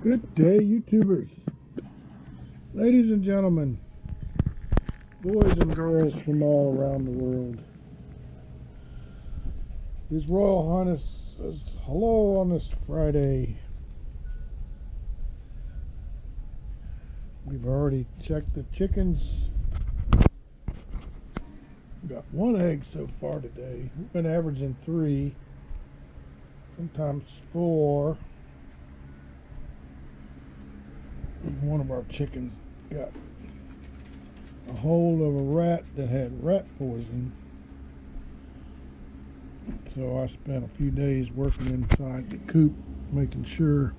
Good day, YouTubers, ladies and gentlemen, boys and girls from all around the world. His Royal Highness says hello on this Friday. We've already checked the chickens. Got one egg so far today. We've been averaging 3, sometimes 4. One of our chickens got a hold of a rat that had rat poison. So I spent a few days working inside the coop, making sure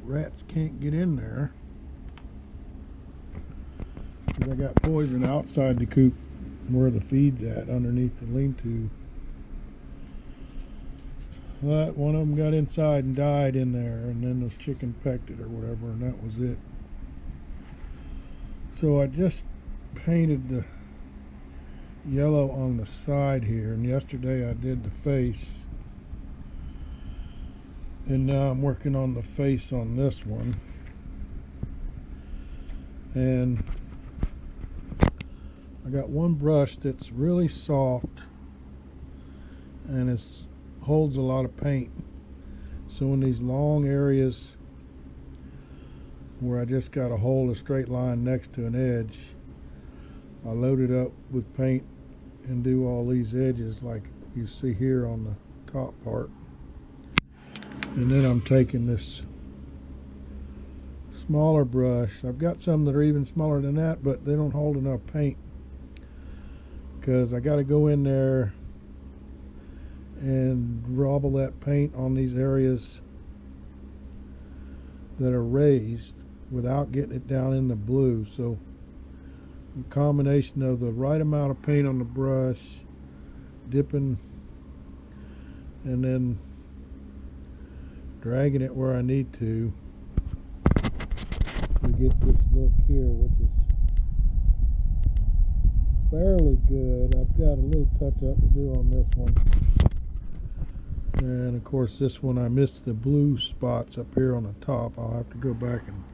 rats can't get in there. Because I got poison outside the coop where the feed's at, underneath the lean-to. But one of them got inside and died in there, and then the chicken pecked it or whatever, and that was it. So I just painted the yellow on the side here, and yesterday I did the face, and now I'm working on the face on this one. And I got one brush that's really soft and it holds a lot of paint, so in these long areas where I just got to hold a straight line next to an edge, I load it up with paint and do all these edges like you see here on the top part. And then I'm taking this smaller brush. I've got some that are even smaller than that, but they don't hold enough paint, because I got to go in there and rubble that paint on these areas that are raised without getting it down in the blue. So a combination of the right amount of paint on the brush, dipping, and then dragging it where I need to get this look here, which is fairly good. I've got a little touch up to do on this one. And of course this one I missed the blue spots up here on the top. I'll have to go back and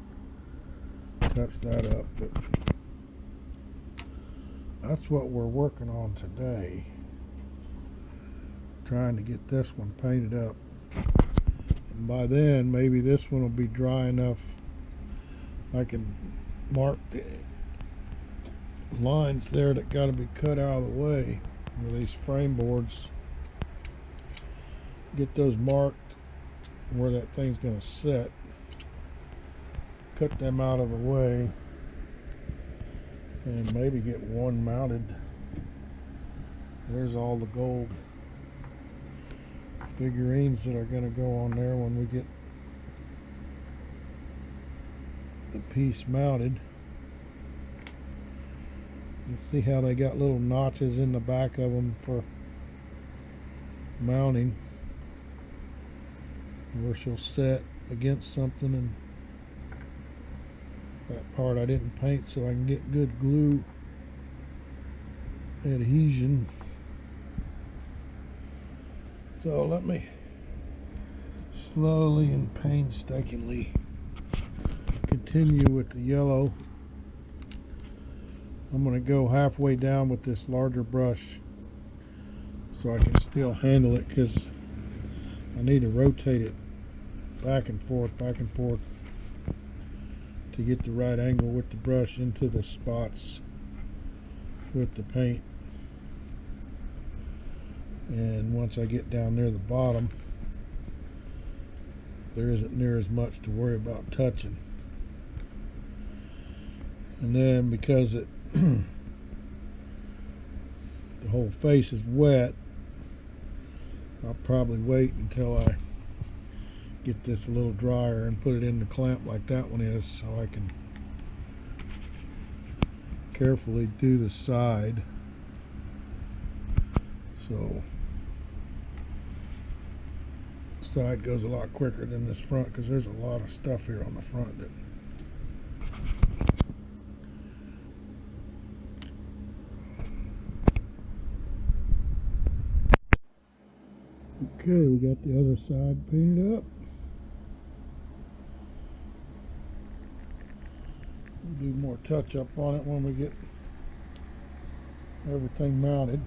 touch that up, but that's what we're working on today, trying to get this one painted up. And by then maybe this one will be dry enough I can mark the lines there that got to be cut out of the way with these frame boards. Get those marked where that thing's going to sit, cut them out of the way, and maybe get one mounted. There's all the gold figurines that are going to go on there when we get the piece mounted. You see how they got little notches in the back of them for mounting, where she'll set against something, and that part I didn't paint so I can get good glue adhesion. So let me slowly and painstakingly continue with the yellow. I'm going to go halfway down with this larger brush so I can still handle it, because I need to rotate it back and forth to get the right angle with the brush into the spots with the paint. And once I get down near the bottom, there isn't near as much to worry about touching. And then because it the whole face is wet, I'll probably wait until I get this a little drier and put it in the clamp like that one is, so I can carefully do the side. So the side goes a lot quicker than this front, because there's a lot of stuff here on the front that okay, we got the other side painted up. more touch up on it when we get everything mounted.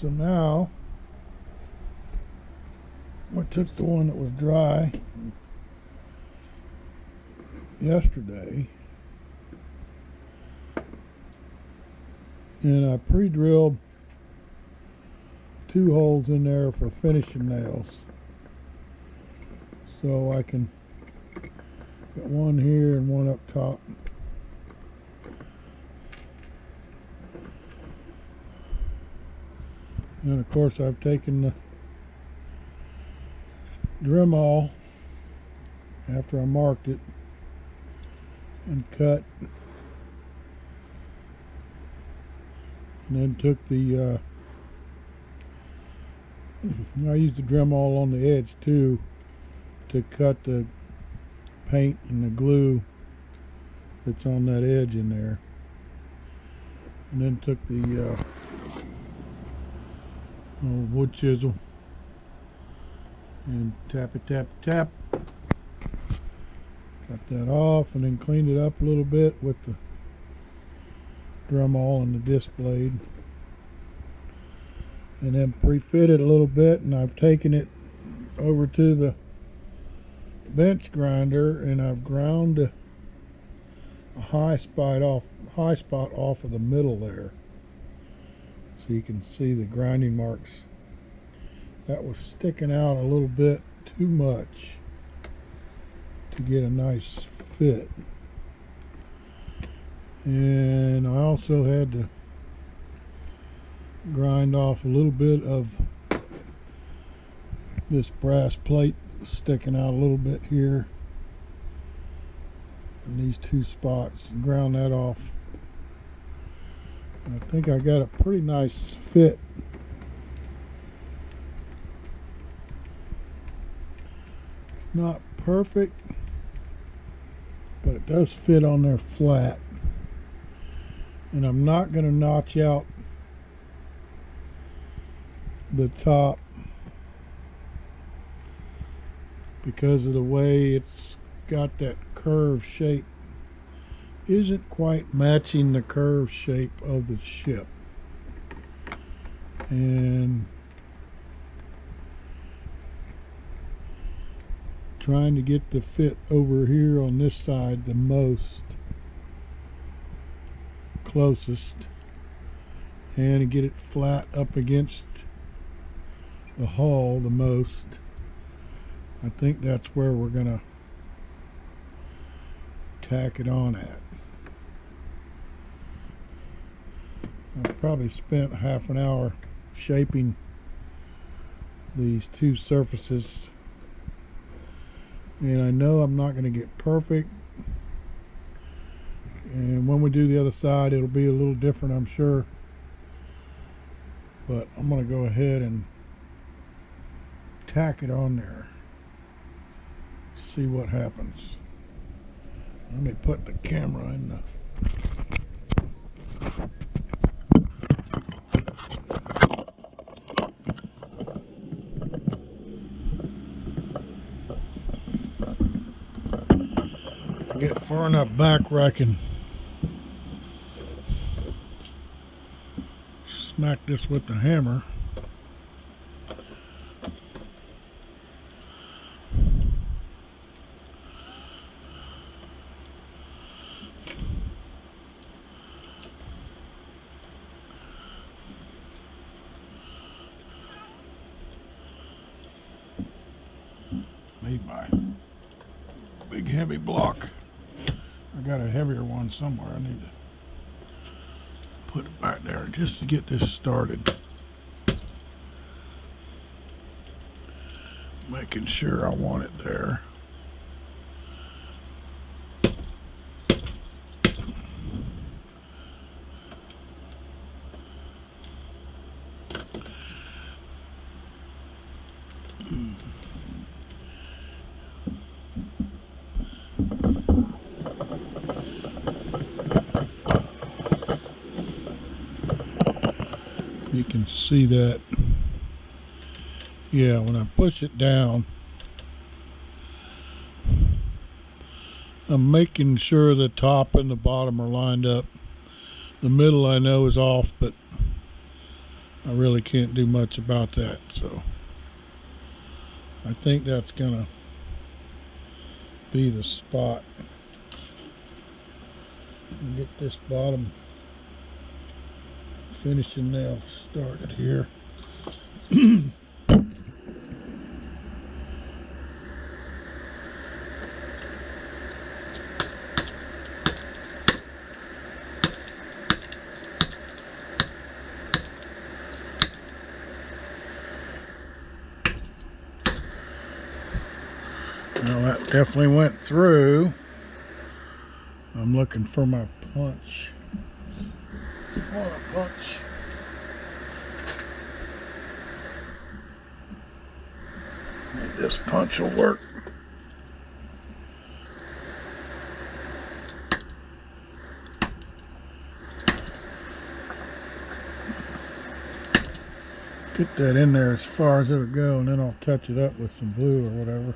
So now I took the one that was dry yesterday and I pre-drilled 2 holes in there for finishing nails, so I can get one here and one up top. And then of course I've taken the Dremel after I marked it and cut, and then took the I used the Dremel on the edge too to cut the paint and the glue that's on that edge in there, and then took the wood chisel and tap it, tap, tap, cut that off, and then cleaned it up a little bit with the Dremel and the disc blade, and then pre-fit it a little bit. And I've taken it over to the bench grinder and I've ground a high spot off of the middle there, so you can see the grinding marks. That was sticking out a little bit too much to get a nice fit. And I also had to grind off a little bit of this brass plate sticking out a little bit here in these 2 spots, and ground that off. And I think I got a pretty nice fit. It's not perfect, but it does fit on there flat. And I'm not going to notch out the top because of the way it's got that curved shape. Isn't quite matching the curved shape of the ship, and trying to get the fit over here on this side the most closest, and to get it flat up against the hull the most. I think that's where we're gonna tack it on at. I've probably spent half an hour shaping these 2 surfaces, and I know I'm not going to get perfect, and when we do the other side it'll be a little different, I'm sure, but I'm going to go ahead and tack it on there, see what happens. Let me put the camera in the get far enough back where I can smack this with the hammer. Need my big heavy block. I got a heavier one somewhere. I need to put it back there just to get this started. Making sure I want it there. You can see that, yeah, when I push it down, I'm making sure the top and the bottom are lined up. The middle I know is off, but I really can't do much about that, so I think that's gonna be the spot. Get this bottom finishing nail started here. Well, that definitely went through. I'm looking for my punch. I want a punch. Maybe this punch will work. Get that in there as far as it'll go, and then I'll touch it up with some glue or whatever.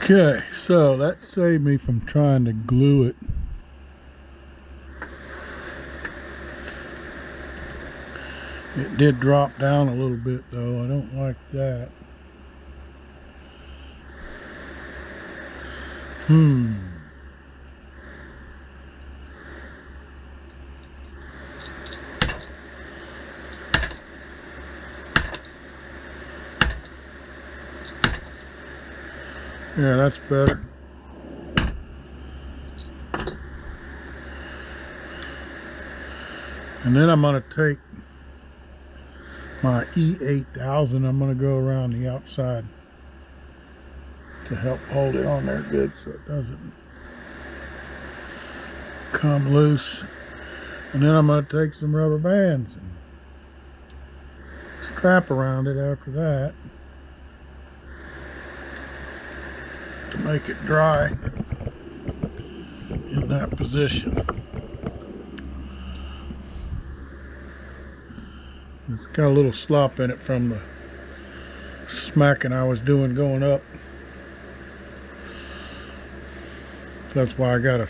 Okay, so that saved me from trying to glue it. It did drop down a little bit though. I don't like that. Yeah, that's better. And then I'm going to take my E8000. I'm going to go around the outside to help hold it on there good so it doesn't come loose. And then I'm going to take some rubber bands and strap around it after that to make it dry in that position. It's got a little slop in it from the smacking I was doing going up. So that's why I gotta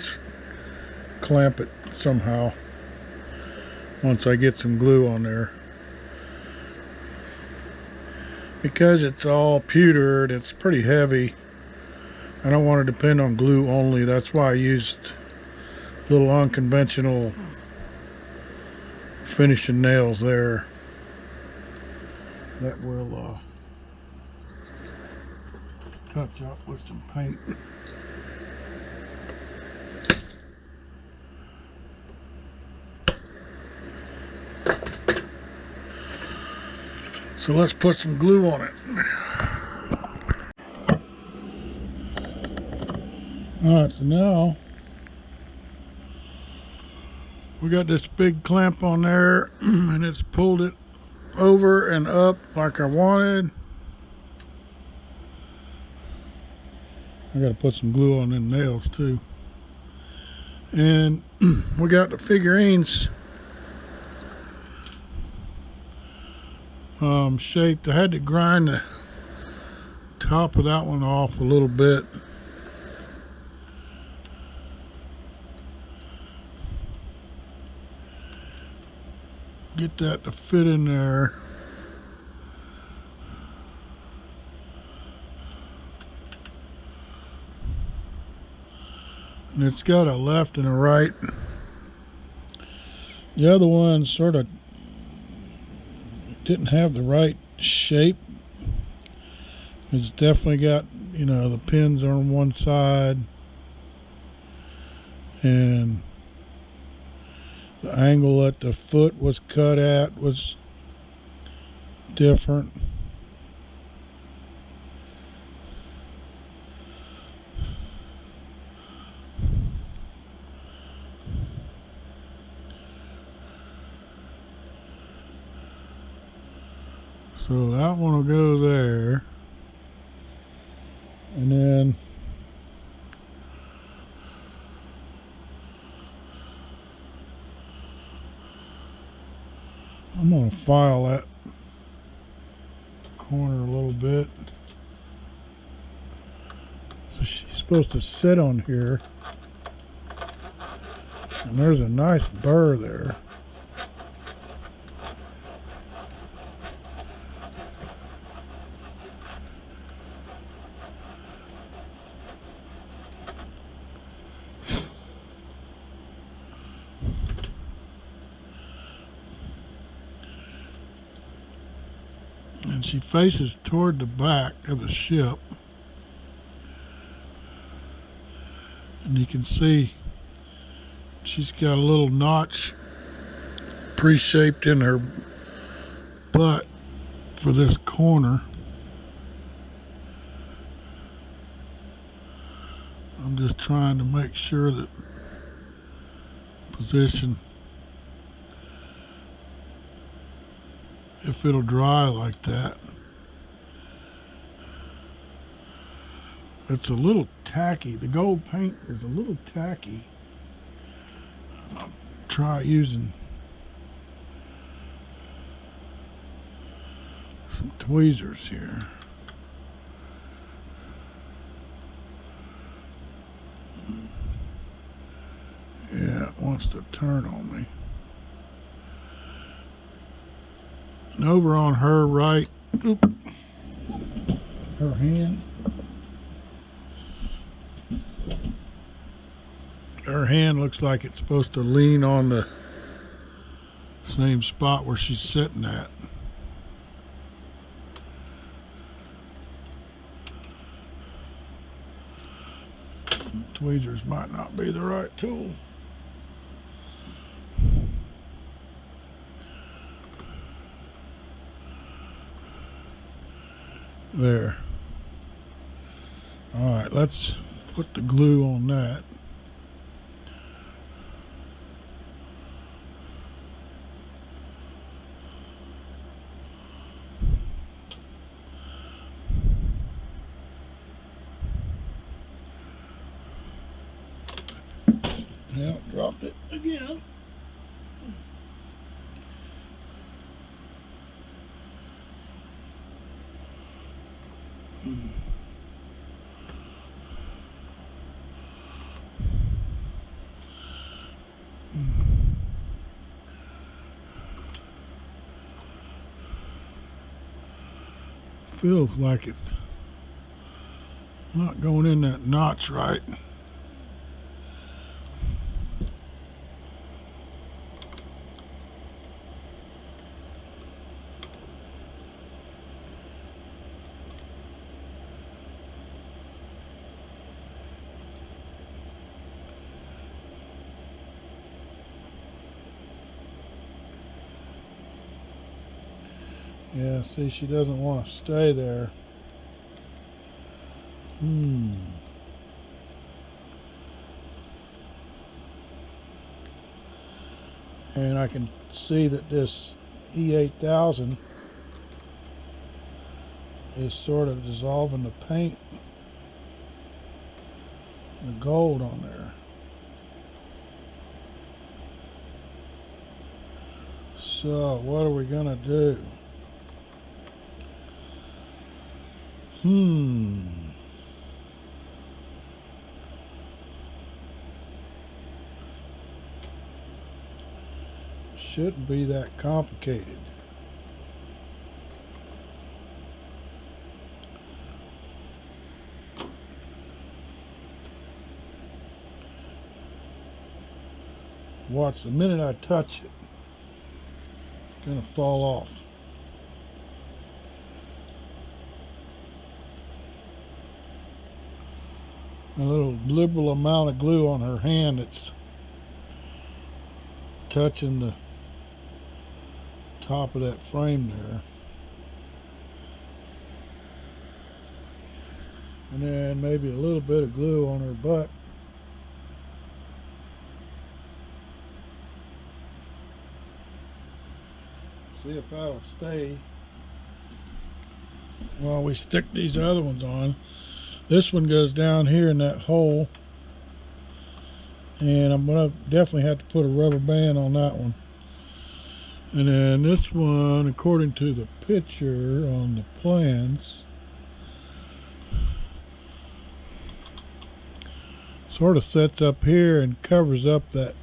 clamp it somehow once I get some glue on there. Because it's all pewter and it's pretty heavy, I don't want to depend on glue only. That's why I used little unconventional finishing nails there that will touch up with some paint. So let's put some glue on it. Alright, so now we got this big clamp on there and it's pulled it over and up like I wanted. I gotta put some glue on them nails too. And we got the figurines shaped. I had to grind the top of that one off a little bit. Get that to fit in there. And it's got a left and a right. The other one sort of didn't have the right shape. It's definitely got, you know, the pins on one side and the angle that the foot was cut at was different. So that one will go there. And then I'm gonna file that corner a little bit. So she's supposed to sit on here, and there's a nice burr there. And she faces toward the back of the ship. And you can see she's got a little notch pre-shaped in her butt for this corner. I'm just trying to make sure that position, if it'll dry like that. It's a little tacky. The gold paint is a little tacky. I'll try using some tweezers here. Yeah, it wants to turn on me. And over on her right, her hand. Her hand looks like it's supposed to lean on the same spot where she's sitting at. Tweezers might not be the right tool. There. All right, let's put the glue on that. Yeah, dropped it again. Feels like it's not going in that notch right. Yeah, see, she doesn't want to stay there. And I can see that this E8000 is sort of dissolving the paint, the gold on there. So what are we gonna do? Shouldn't be that complicated. Watch, the minute I touch it, it's gonna fall off. A little liberal amount of glue on her hand that's touching the top of that frame there. And then maybe a little bit of glue on her butt. See if that'll stay while we stick these other ones on. This one goes down here in that hole, and I'm gonna definitely have to put a rubber band on that one. And then this one, according to the picture on the plans, sort of sets up here and covers up that.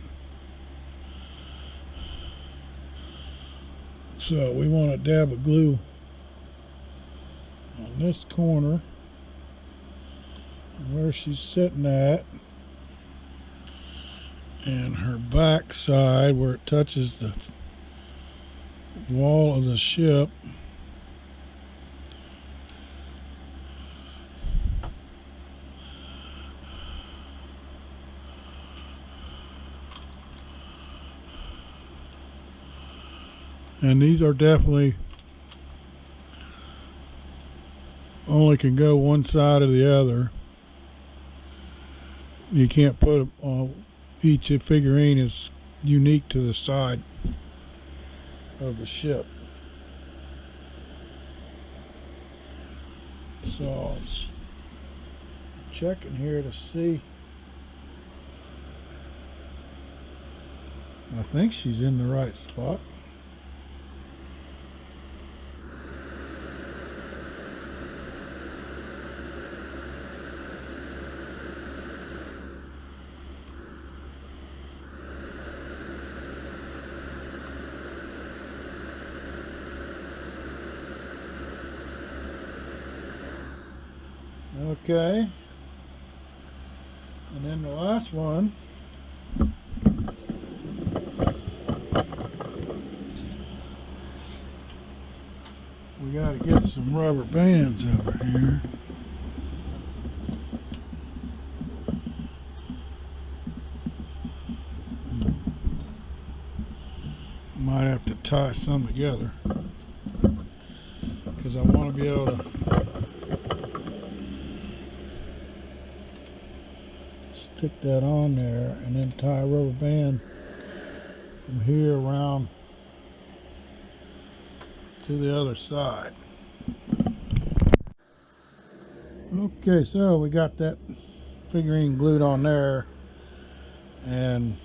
So we want a dab of glue on this corner where she's sitting at, and her back side where it touches the wall of the ship. And these are definitely only can go one side or the other. You can't put them on. Each figurine is unique to the side of the ship. So I was checking here to see. I think she's in the right spot. Okay, and then the last one, we got to get some rubber bands over here. Might have to tie some together because I want to be able to stick that on there and then tie a rubber band from here around to the other side. Okay, so we got that figurine glued on there, and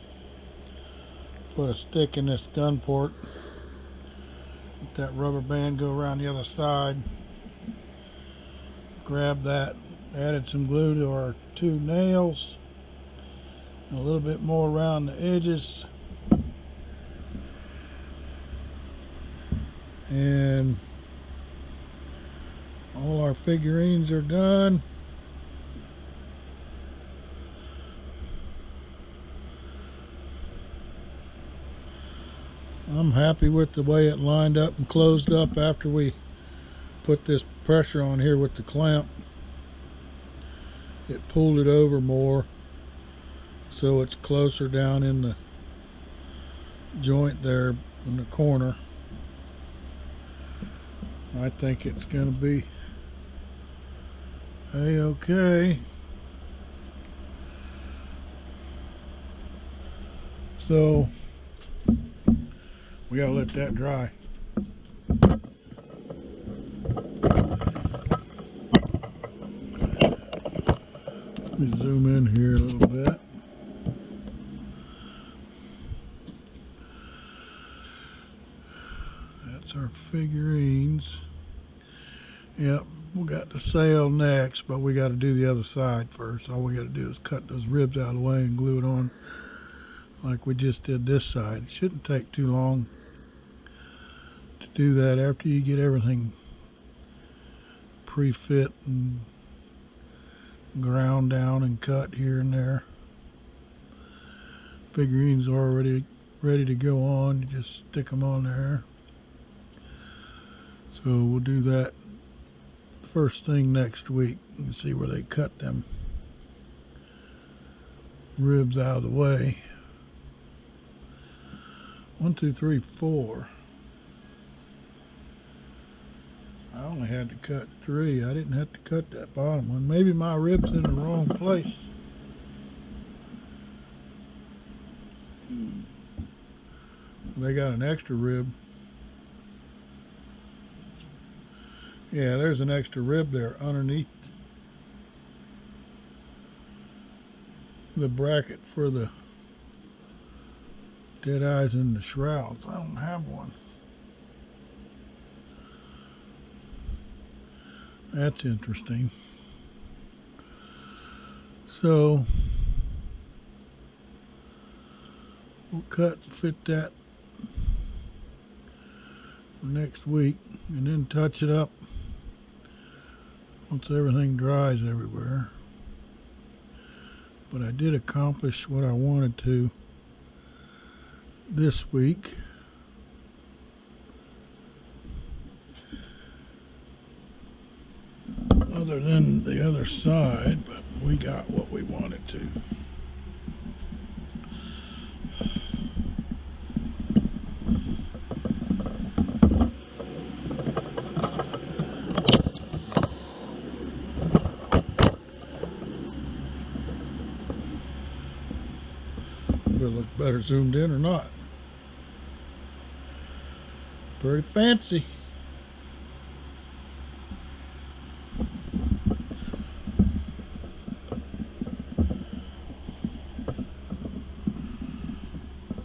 put a stick in this gun port. Let that rubber band go around the other side. Grab that, added some glue to our two nails, and a little bit more around the edges, and all our figurines are done. I'm happy with the way it lined up and closed up after we put this pressure on here with the clamp. It pulled it over more, so it's closer down in the joint there in the corner. I think it's going to be a-okay. So we gotta let that dry. Let me zoom in here a little bit. That's our figurines. Yep, we got the sail next, but we got to do the other side first. All we got to do is cut those ribs out of the way and glue it on like we just did this side. It shouldn't take too long to do that after you get everything pre-fit and ground down and cut here and there. Figurines are already ready to go on. You just stick them on there. So we'll do that first thing next week. You can see where they cut them ribs out of the way. 1, 2, 3, 4. I only had to cut 3. I didn't have to cut that bottom one. Maybe my rib's in the wrong place. They got an extra rib. Yeah, there's an extra rib there underneath the bracket for the Dead eyes in the shrouds. I don't have one. That's interesting. So we'll cut and fit that for next week and then touch it up once everything dries everywhere. But I did accomplish what I wanted to this week. Other than the other side, but we got what we wanted to. Will it look better zoomed in or not? Pretty fancy.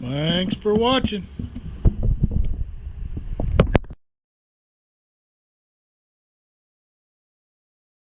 Thanks for watching.